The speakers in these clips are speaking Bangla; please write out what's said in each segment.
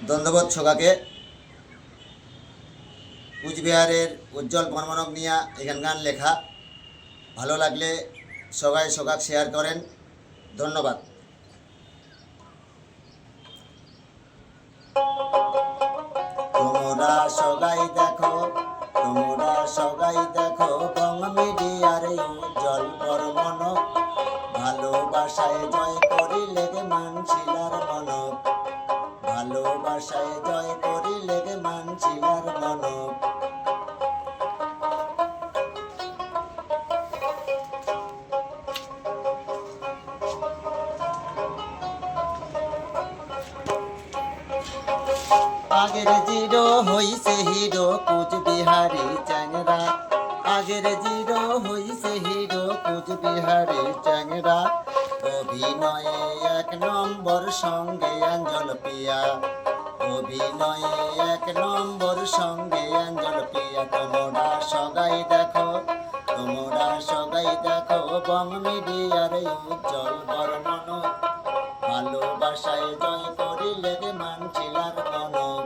দণ্ডবোধ ছোকাকে কুচবিহারের উজ্জ্বল বর্মনক নিয়ে এখানকার লেখা। ভালো লাগলে সবাই সোকাক শেয়ার করেন। ধন্যবাদ। তোমরা সবাই দেখো, তোমরা সবাই দেখো বং মিডিয়ার উজ্জ্বল বর্মনক। ভালোবাসায় জয় করিলে মানছিলার মনক, ভালোবাসায় জয় করিলে মানছিলার মনক। আগের জিরো হইছে হিরো কুচবিহারি চ্যাংরা, আগের জিরো হইছে হিরো কুচবিহারি চ্যাংরা। অভিনয়ে এক নম্বর সঙ্গে অঞ্জল পিয়া, অভিনয়ে এক নম্বর সঙ্গে অঞ্জল পিয়া। তোমরা সবাই দেখো, তোমরা সবাই দেখো বং মিডিয়ার উজ্জ্বল বর্মনক। ভালোবাসায় জয় করিলে মানছিলার মনক,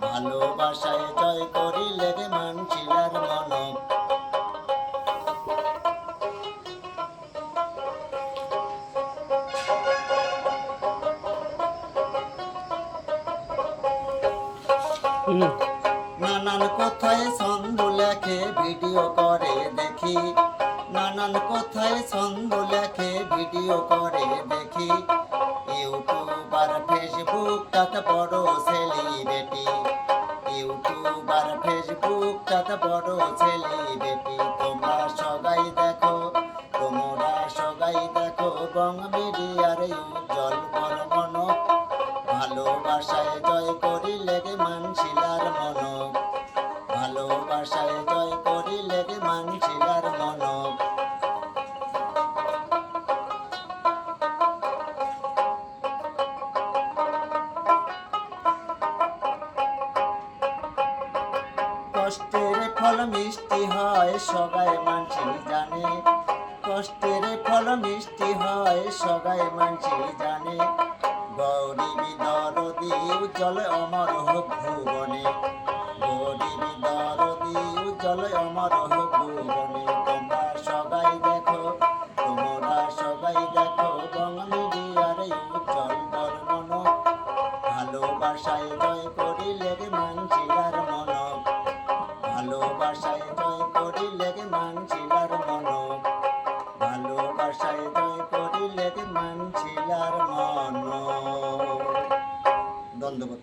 ভালোবাসায় জয় করিলে মানছিলার মনক। নানান কোথায় ছন্দ লেখে ভিডিও করে দেখি, নানান কোথায় ছন্দ লেখে ভিডিও করে দেখি। ইউটিউব আর ফেসবুক তাতে বড় সেলিব্রিটি, ইউটিউব আর ফেসবুক তাতে বড় সেলিব্রিটি। তোমরা সবাই দেখো, তোমরা সবাই দেখো বং মিডিয়ার উজ্জ্বল বর্মনক। ভালোবাসায় জয় করিলে মানছিলার মনক, ভালোবাসায় জয় করিলে মানছিলার মনক। কষ্টের ফল মিষ্টি হয় সবাই মানছি জানে, কষ্টের ফল মিষ্টি হয় সবাই মানছি জানে। গরিবি দরদি উজ্জ্বল অমর হোক ভুবনে, গরিবি দরদি উজ্জ্বল অমর হোক ভুবনে। তোমরা সবাই দেখো, তোমরা সবাই দেখো বং মিডিয়ার উজ্জ্বল বর্মনক। ভালোবাসায় জয় করিলে মানছিলার মনক, ভালোবাসায় জয় করিলে মানছিলার মনক, ভালোবাসায় জয় করিলে মানছিলার মনক। ধন্যবাদ।